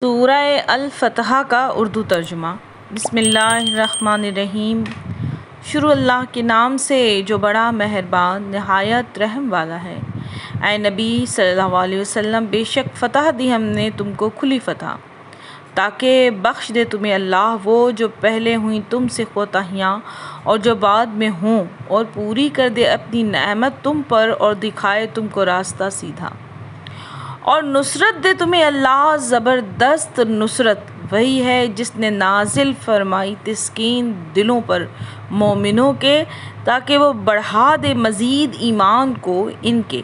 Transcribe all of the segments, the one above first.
سورہ الفتح کا اردو ترجمہ۔ بسم اللہ الرحمن الرحیم۔ شروع اللہ کے نام سے جو بڑا مہربان نہایت رحم والا ہے۔ اے نبی صلی اللہ علیہ وسلم، بے شک فتح دی ہم نے تم کو کھلی فتح، تاکہ بخش دے تمہیں اللہ وہ جو پہلے ہوئیں تم سے کوتاہیاں اور جو بعد میں ہوں، اور پوری کر دے اپنی نعمت تم پر اور دکھائے تم کو راستہ سیدھا، اور نصرت دے تمہیں اللہ زبردست نصرت۔ وہی ہے جس نے نازل فرمائی تسکین دلوں پر مومنوں کے، تاکہ وہ بڑھا دے مزید ایمان کو ان کے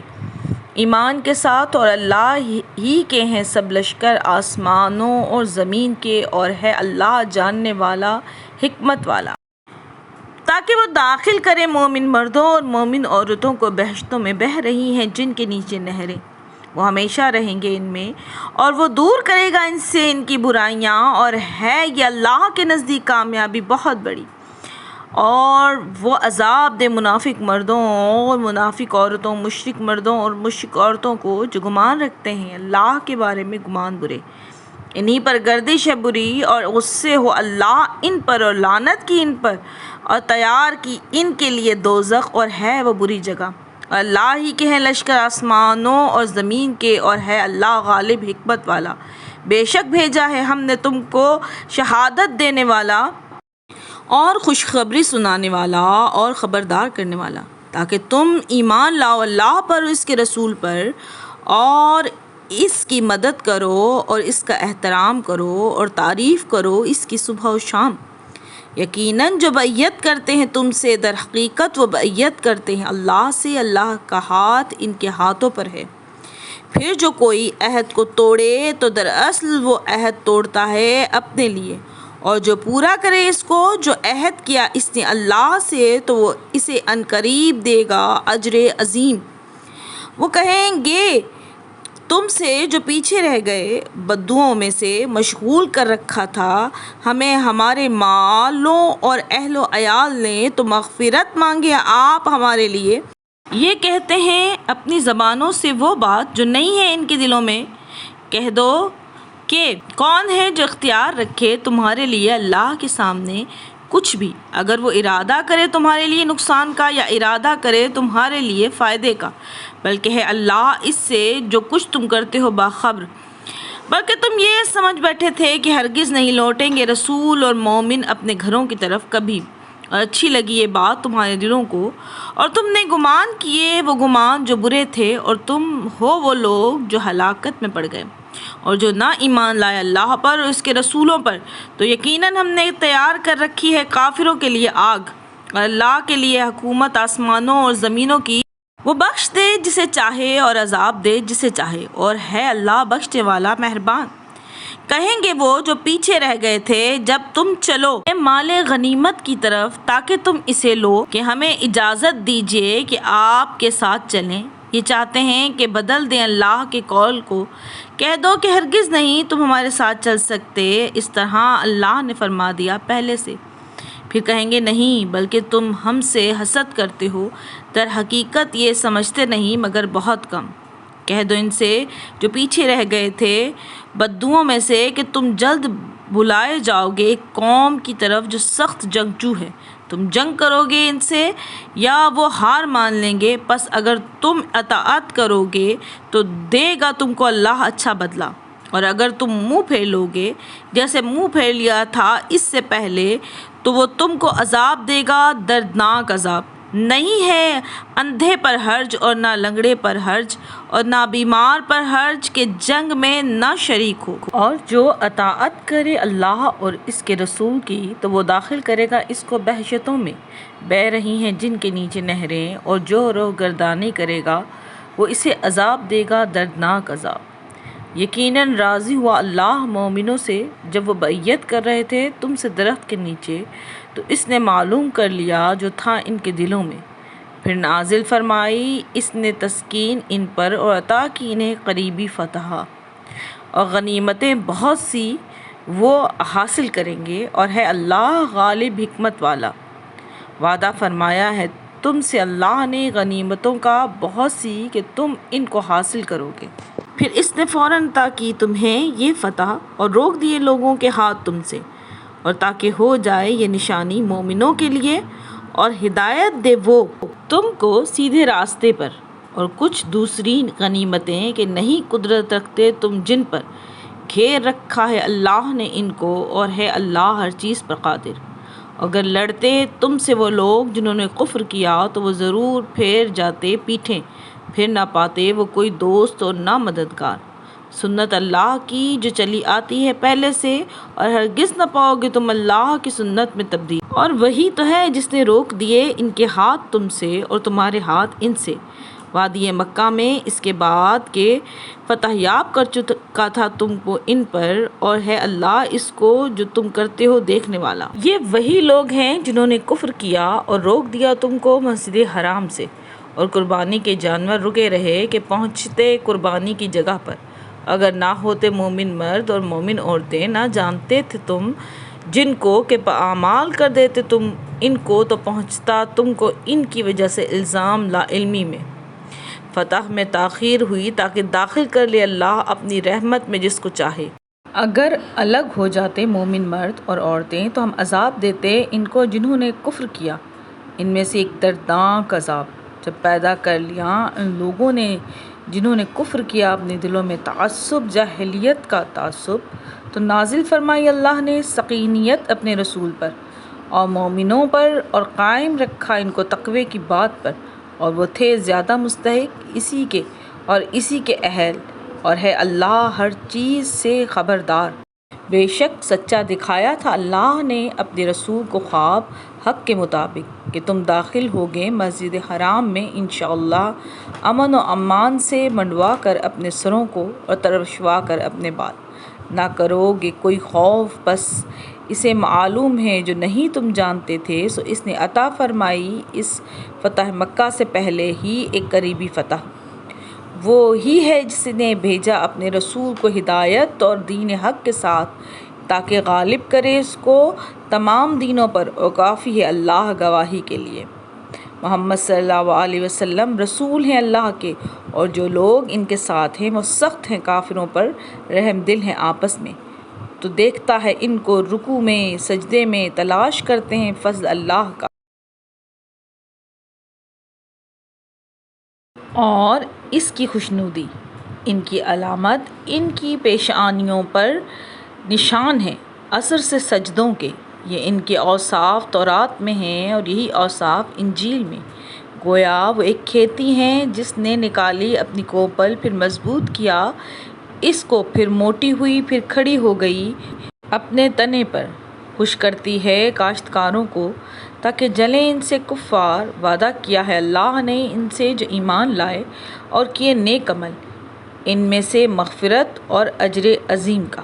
ایمان کے ساتھ، اور اللہ ہی کے ہیں سب لشکر آسمانوں اور زمین کے، اور ہے اللہ جاننے والا حکمت والا، تاکہ وہ داخل کرے مومن مردوں اور مومن عورتوں کو بہشتوں میں بہہ رہی ہیں جن کے نیچے نہریں، وہ ہمیشہ رہیں گے ان میں، اور وہ دور کرے گا ان سے ان کی برائیاں، اور ہے یہ اللہ کے نزدیک کامیابی بہت بڑی۔ اور وہ عذاب دے منافق مردوں اور منافق عورتوں، مشرک مردوں اور مشرک عورتوں کو جو گمان رکھتے ہیں اللہ کے بارے میں گمان برے، انہی پر گردش ہے بری، اور غصے ہو اللہ ان پر اور لعنت کی ان پر، اور تیار کی ان کے لیے دوزخ، اور ہے وہ بری جگہ۔ اللہ ہی کے ہیں لشکر آسمانوں اور زمین کے، اور ہے اللہ غالب حکمت والا۔ بے شک بھیجا ہے ہم نے تم کو شہادت دینے والا اور خوشخبری سنانے والا اور خبردار کرنے والا، تاکہ تم ایمان لاؤ اللہ پر اور اس کے رسول پر، اور اس کی مدد کرو اور اس کا احترام کرو اور تعریف کرو اس کی صبح و شام۔ یقیناً جو بیعت کرتے ہیں تم سے، در حقیقت وہ بیعت کرتے ہیں اللہ سے، اللہ کا ہاتھ ان کے ہاتھوں پر ہے۔ پھر جو کوئی عہد کو توڑے تو دراصل وہ عہد توڑتا ہے اپنے لیے، اور جو پورا کرے اس کو جو عہد کیا اس نے اللہ سے، تو وہ اسے عنقریب دے گا اجر عظیم۔ وہ کہیں گے تم سے جو پیچھے رہ گئے بدوؤں میں سے مشغول کر رکھا تھا ہمیں ہمارے مالوں اور اہل و عیال نے، تو مغفرت مانگے آپ ہمارے لیے۔ یہ کہتے ہیں اپنی زبانوں سے وہ بات جو نہیں ہے ان کے دلوں میں۔ کہہ دو کہ کون ہے جو اختیار رکھے تمہارے لیے اللہ کے سامنے کچھ بھی، اگر وہ ارادہ کرے تمہارے لیے نقصان کا یا ارادہ کرے تمہارے لیے فائدے کا، بلکہ ہے اللہ اس سے جو کچھ تم کرتے ہو باخبر۔ بلکہ تم یہ سمجھ بیٹھے تھے کہ ہرگز نہیں لوٹیں گے رسول اور مومن اپنے گھروں کی طرف کبھی، اور اچھی لگی یہ بات تمہارے دلوں کو، اور تم نے گمان کیے وہ گمان جو برے تھے، اور تم ہو وہ لوگ جو ہلاکت میں پڑ گئے، اور جو نہ ایمان لائے اللہ پر اور اس کے رسولوں پر۔ تو یقیناً ہم نے تیار کر رکھی ہے کافروں کے لیے آگ، اور اللہ کے لیے حکومت آسمانوں اور زمینوں کی، وہ بخش دے جسے چاہے اور عذاب دے جسے چاہے، اور ہے اللہ بخشنے والا مہربان۔ کہیں گے وہ جو پیچھے رہ گئے تھے جب تم چلو مال غنیمت کی طرف تاکہ تم اسے لو، کہ ہمیں اجازت دیجیے کہ آپ کے ساتھ چلیں۔ یہ چاہتے ہیں کہ بدل دیں اللہ کے قول کو۔ کہہ دو کہ ہرگز نہیں تم ہمارے ساتھ چل سکتے، اس طرح اللہ نے فرما دیا پہلے سے۔ پھر کہیں گے نہیں، بلکہ تم ہم سے حسد کرتے ہو، در حقیقت یہ سمجھتے نہیں مگر بہت کم۔ کہہ دو ان سے جو پیچھے رہ گئے تھے بدوؤں میں سے کہ تم جلد بلائے جاؤ گے ایک قوم کی طرف جو سخت جنگجو ہے، تم جنگ کرو گے ان سے یا وہ ہار مان لیں گے، پس اگر تم اطاعت کرو گے تو دے گا تم کو اللہ اچھا بدلہ، اور اگر تم منہ پھیر لو گے جیسے منہ پھیر لیا تھا اس سے پہلے، تو وہ تم کو عذاب دے گا دردناک عذاب۔ نہیں ہے اندھے پر حرج اور نہ لنگڑے پر حرج اور نہ بیمار پر حرج کہ جنگ میں نہ شریک ہو، اور جو اطاعت کرے اللہ اور اس کے رسول کی تو وہ داخل کرے گا اس کو بہشتوں میں بہہ رہی ہیں جن کے نیچے نہریں، اور جو روح گردانی کرے گا وہ اسے عذاب دے گا دردناک عذاب۔ یقیناً راضی ہوا اللہ مومنوں سے جب وہ بیعت کر رہے تھے تم سے درخت کے نیچے، تو اس نے معلوم کر لیا جو تھا ان کے دلوں میں، پھر نازل فرمائی اس نے تسکین ان پر، اور عطا کی انہیں قریبی فتح اور غنیمتیں بہت سی وہ حاصل کریں گے، اور ہے اللہ غالب حکمت والا۔ وعدہ فرمایا ہے تم سے اللہ نے غنیمتوں کا بہت سی کہ تم ان کو حاصل کرو گے۔ پھر اس نے فوراً عطا کی تمہیں یہ فتح اور روک دیے لوگوں کے ہاتھ تم سے، اور تاکہ ہو جائے یہ نشانی مومنوں کے لیے، اور ہدایت دے وہ تم کو سیدھے راستے پر، اور کچھ دوسری غنیمتیں کہ نہیں قدرت رکھتے تم جن پر، گھیر رکھا ہے اللہ نے ان کو، اور ہے اللہ ہر چیز پر قادر۔ اگر لڑتے تم سے وہ لوگ جنہوں نے کفر کیا تو وہ ضرور پھیر جاتے پیٹھیں، پھر نہ پاتے وہ کوئی دوست اور نہ مددگار۔ سنت اللہ کی جو چلی آتی ہے پہلے سے، اور ہرگز نہ پاؤ گے تم اللہ کی سنت میں تبدیل۔ اور وہی تو ہے جس نے روک دیے ان کے ہاتھ تم سے اور تمہارے ہاتھ ان سے، وادی مکہ میں اس کے بعد کہ فتح یاب کر چکا تھا تم کو ان پر، اور ہے اللہ اس کو جو تم کرتے ہو دیکھنے والا۔ یہ وہی لوگ ہیں جنہوں نے کفر کیا اور روک دیا تم کو مسجد حرام سے، اور قربانی کے جانور رکے رہے کہ پہنچتے قربانی کی جگہ پر، اگر نہ ہوتے مومن مرد اور مومن عورتیں، نہ جانتے تھے تم جن کو کہ اعمال کر دیتے تم ان کو، تو پہنچتا تم کو ان کی وجہ سے الزام لا علمی میں۔ فتح میں تاخیر ہوئی تاکہ داخل کر لے اللہ اپنی رحمت میں جس کو چاہے۔ اگر الگ ہو جاتے مومن مرد اور عورتیں تو ہم عذاب دیتے ان کو جنہوں نے کفر کیا، ان میں سے ایک دردناک عذاب۔ جب پیدا کر لیا ان لوگوں نے جنہوں نے کفر کیا اپنے دلوں میں تعصب، جاہلیت کا تعصب، تو نازل فرمائی اللہ نے سکینت اپنے رسول پر اور مومنوں پر، اور قائم رکھا ان کو تقوی کی بات پر، اور وہ تھے زیادہ مستحق اسی کے اور اسی کے اہل، اور ہے اللہ ہر چیز سے خبردار۔ بے شک سچا دکھایا تھا اللہ نے اپنے رسول کو خواب حق کے مطابق کہ تم داخل ہوگے مسجد حرام میں انشاءاللہ امن و امان سے، منڈوا کر اپنے سروں کو اور ترشوا کر اپنے بال، نہ کرو گے کوئی خوف، بس اسے معلوم ہے جو نہیں تم جانتے تھے، سو اس نے عطا فرمائی اس فتح مکہ سے پہلے ہی ایک قریبی فتح۔ وہ ہی ہے جس نے بھیجا اپنے رسول کو ہدایت اور دین حق کے ساتھ تاکہ غالب کرے اس کو تمام دینوں پر، اور کافی ہے اللہ گواہی کے لیے۔ محمد صلی اللہ علیہ وسلم رسول ہیں اللہ کے، اور جو لوگ ان کے ساتھ ہیں وہ سخت ہیں کافروں پر، رحم دل ہیں آپس میں۔ تو دیکھتا ہے ان کو رکوع میں سجدے میں، تلاش کرتے ہیں فضل اللہ کا اور اس کی خوشنودی۔ ان کی علامت ان کی پیشانیوں پر نشان ہے اثر سے سجدوں کے، یہ ان کے اوصاف تورات میں ہیں اور یہی اوصاف انجیل میں۔ گویا وہ ایک کھیتی ہیں جس نے نکالی اپنی کوپل، پھر مضبوط کیا اس کو، پھر موٹی ہوئی، پھر کھڑی ہو گئی اپنے تنے پر، خوش کرتی ہے کاشتکاروں کو تاکہ جلیں ان سے کفار۔ وعدہ کیا ہے اللہ نے ان سے جو ایمان لائے اور کیے نیک عمل، ان میں سے مغفرت اور اجر عظیم کا۔